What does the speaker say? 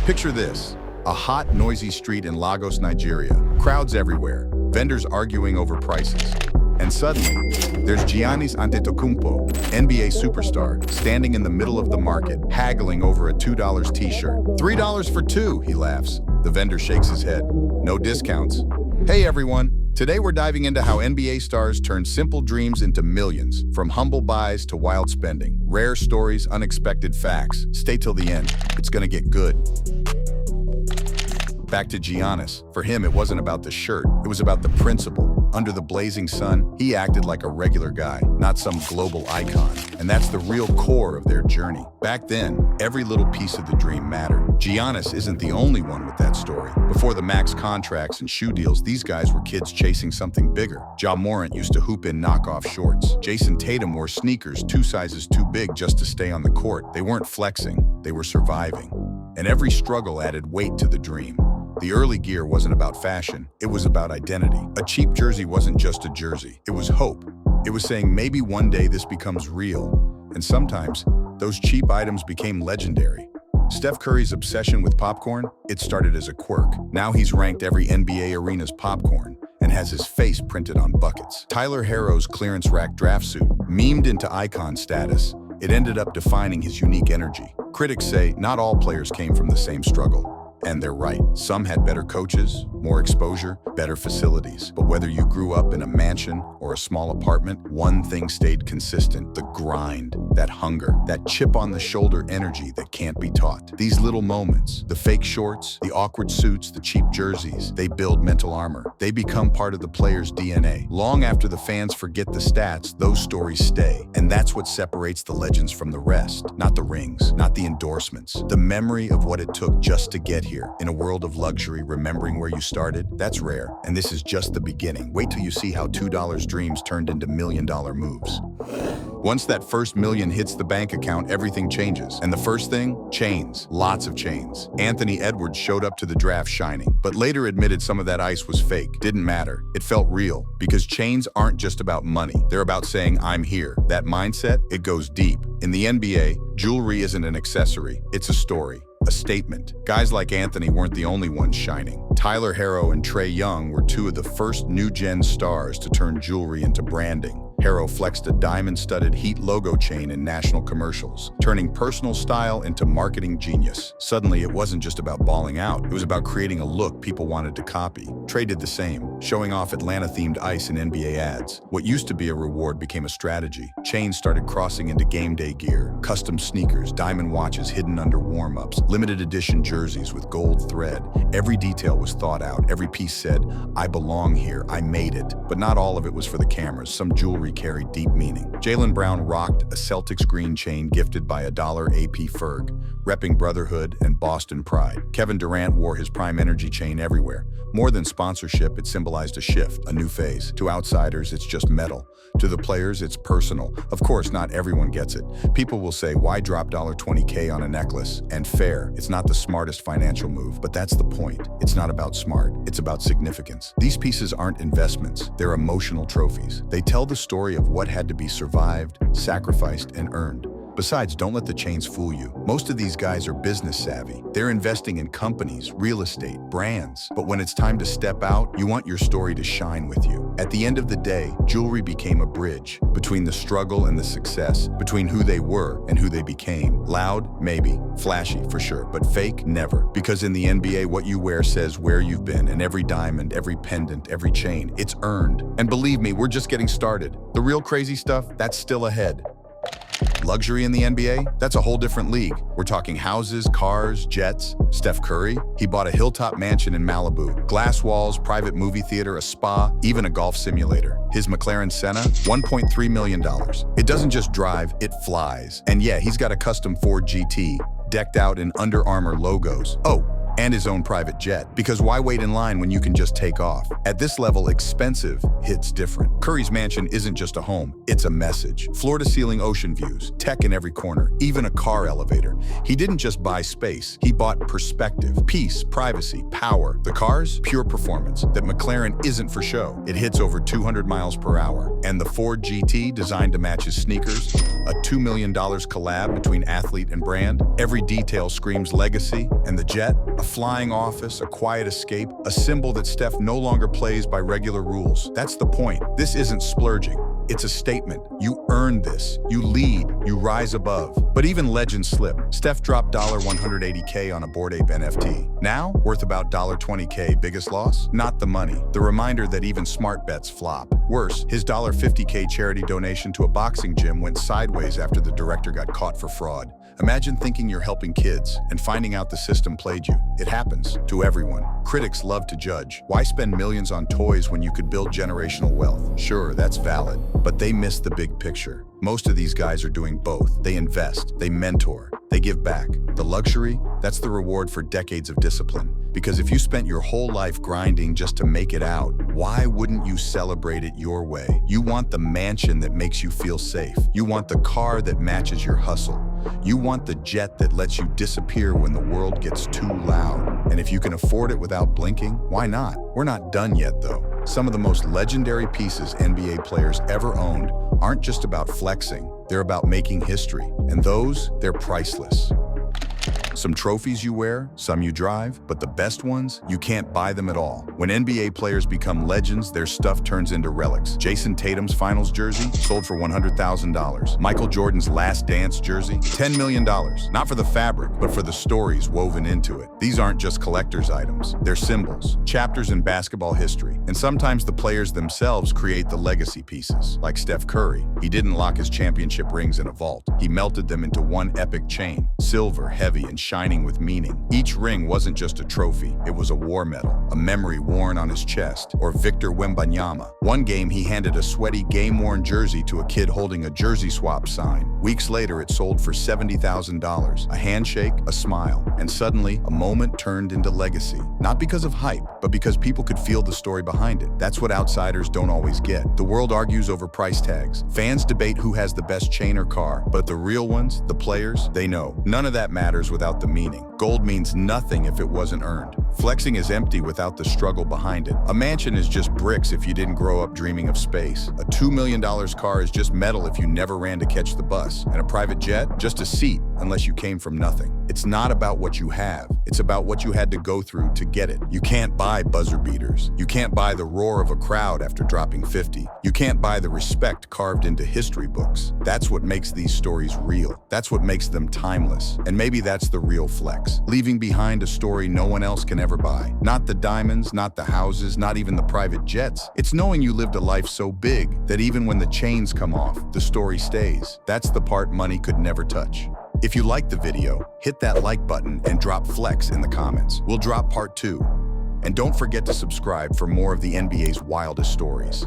Picture this, a hot, noisy street in Lagos, Nigeria. Crowds everywhere, vendors arguing over prices. And suddenly, there's Giannis Antetokounmpo, NBA superstar, standing in the middle of the market, haggling over a $2 t-shirt. $3 for two, he laughs. The vendor shakes his head. No discounts. Hey everyone, today we're diving into how NBA stars turn simple dreams into millions, from humble buys to wild spending. Rare stories, unexpected facts. Stay till the end. It's gonna get good. Back to Giannis. For him, it wasn't about the shirt. It was about the principle. Under the blazing sun, he acted like a regular guy, not some global icon. And that's the real core of their journey. Back then, every little piece of the dream mattered. Giannis isn't the only one with that story. Before the max contracts and shoe deals, these guys were kids chasing something bigger. Ja Morant used to hoop in knockoff shorts. Jason Tatum wore sneakers 2 sizes too big just to stay on the court. They weren't flexing, they were surviving. And every struggle added weight to the dream. The early gear wasn't about fashion, it was about identity. A cheap jersey wasn't just a jersey, it was hope. It was saying maybe one day this becomes real. And sometimes, those cheap items became legendary. Steph Curry's obsession with popcorn, it started as a quirk. Now he's ranked every NBA arena's popcorn and has his face printed on buckets. Tyler Herro's clearance rack draft suit, memed into icon status, it ended up defining his unique energy. Critics say not all players came from the same struggle. And they're right. Some had better coaches, more exposure, better facilities. But whether you grew up in a mansion or a small apartment, one thing stayed consistent: the grind, that hunger, that chip on the shoulder energy that can't be taught. These little moments, the fake shorts, the awkward suits, the cheap jerseys, they build mental armor. They become part of the player's DNA. Long after the fans forget the stats, those stories stay. And that's what separates the legends from the rest. Not the rings, not the endorsements. The memory of what it took just to get here. In a world of luxury, remembering where you started, that's rare. And this is just the beginning. Wait till you see how $2 dreams turned into million-dollar moves. Once that first million hits the bank account, everything changes. And the first thing? Chains. Lots of chains. Anthony Edwards showed up to the draft shining, but later admitted some of that ice was fake. Didn't matter. It felt real. Because chains aren't just about money. They're about saying, I'm here. That mindset, it goes deep. In the NBA, jewelry isn't an accessory. It's a story. A statement. Guys like Anthony weren't the only ones shining. Tyler Herro and Trae Young were 2 of the first new-gen stars to turn jewelry into branding. Herro flexed a diamond-studded Heat logo chain in national commercials, turning personal style into marketing genius. Suddenly, it wasn't just about balling out. It was about creating a look people wanted to copy. Trae did the same, showing off Atlanta-themed ice in NBA ads. What used to be a reward became a strategy. Chains started crossing into game day gear, custom sneakers, diamond watches hidden under warm-ups, limited edition jerseys with gold thread. Every detail was thought out. Every piece said, I belong here, I made it. But not all of it was for the cameras. Some jewelry carried deep meaning. Jaylen Brown rocked a Celtics green chain gifted by a $1 AP Ferg, repping brotherhood and Boston pride. Kevin Durant wore his Prime Energy chain everywhere. More than sponsorship, it symbolized a shift, a new phase. To outsiders, it's just metal. To the players, it's personal. Of course, not everyone gets it. People will say, why drop $20K on a necklace? And fair, it's not the smartest financial move, but that's the point. It's not about smart, it's about significance. These pieces aren't investments, they're emotional trophies. They tell the story of what had to be survived, sacrificed, and earned. Besides, don't let the chains fool you. Most of these guys are business savvy. They're investing in companies, real estate, brands. But when it's time to step out, you want your story to shine with you. At the end of the day, jewelry became a bridge between the struggle and the success, between who they were and who they became. Loud? Maybe. Flashy? For sure. But fake? Never. Because in the NBA, what you wear says where you've been, and every diamond, every pendant, every chain, it's earned. And believe me, we're just getting started. The real crazy stuff, that's still ahead. Luxury in the NBA? That's a whole different league. We're talking houses, cars, jets. Steph Curry? He bought a hilltop mansion in Malibu. Glass walls, private movie theater, a spa, even a golf simulator. His McLaren Senna? $1.3 million. It doesn't just drive, it flies. And yeah, he's got a custom Ford GT, decked out in Under Armour logos. Oh, and his own private jet. Because why wait in line when you can just take off? At this level, expensive hits different. Curry's mansion isn't just a home, it's a message. Floor-to-ceiling ocean views, tech in every corner, even a car elevator. He didn't just buy space, he bought perspective, peace, privacy, power. The cars? Pure performance. That McLaren isn't for show. It hits over 200 miles per hour. And the Ford GT, designed to match his sneakers? A $2 million collab between athlete and brand? Every detail screams legacy. And the jet? A flying office, a quiet escape, a symbol that Steph no longer plays by regular rules. That's the point. This isn't splurging. It's a statement. You earn this. You lead. You rise above. But even legends slip. Steph dropped $180K on a Bored Ape NFT. Now, worth about $20K. Biggest loss? Not the money. The reminder that even smart bets flop. Worse, his $50K charity donation to a boxing gym went sideways after the director got caught for fraud. Imagine thinking you're helping kids and finding out the system played you. It happens to everyone. Critics love to judge. Why spend millions on toys when you could build generational wealth? Sure, that's valid, but they miss the big picture. Most of these guys are doing both. They invest, they mentor, they give back. The luxury, that's the reward for decades of discipline. Because if you spent your whole life grinding just to make it out, why wouldn't you celebrate it your way? You want the mansion that makes you feel safe. You want the car that matches your hustle. You want the jet that lets you disappear when the world gets too loud. And if you can afford it without blinking, why not? We're not done yet, though. Some of the most legendary pieces NBA players ever owned aren't just about flexing, they're about making history. And those, they're priceless. Some trophies you wear, some you drive, but the best ones, you can't buy them at all. When NBA players become legends, their stuff turns into relics. Jason Tatum's finals jersey sold for $100,000. Michael Jordan's last dance jersey, $10 million. Not for the fabric, but for the stories woven into it. These aren't just collector's items. They're symbols, chapters in basketball history. And sometimes the players themselves create the legacy pieces. Like Steph Curry, he didn't lock his championship rings in a vault. He melted them into one epic chain, silver, heavy, and shining with meaning. Each ring wasn't just a trophy, it was a war medal, a memory worn on his chest. Or Victor Wembanyama. One game he handed a sweaty, game-worn jersey to a kid holding a jersey swap sign. Weeks later, it sold for $70,000. A handshake, a smile, and suddenly, a moment turned into legacy. Not because of hype, but because people could feel the story behind it. That's what outsiders don't always get. The world argues over price tags. Fans debate who has the best chain or car, but the real ones, the players, they know. None of that matters without the meaning. Gold means nothing if it wasn't earned. Flexing is empty without the struggle behind it. A mansion is just bricks if you didn't grow up dreaming of space. A $2 million car is just metal if you never ran to catch the bus. And a private jet? Just a seat, unless you came from nothing. It's not about what you have. It's about what you had to go through to get it. You can't buy buzzer beaters. You can't buy the roar of a crowd after dropping 50. You can't buy the respect carved into history books. That's what makes these stories real. That's what makes them timeless. And maybe that's the real flex. Leaving behind a story no one else can ever buy. Not the diamonds, not the houses, not even the private jets. It's knowing you lived a life so big that even when the chains come off, the story stays. That's the part money could never touch. If you liked the video, hit that like button and drop flex in the comments. We'll drop part 2. And don't forget to subscribe for more of the NBA's wildest stories.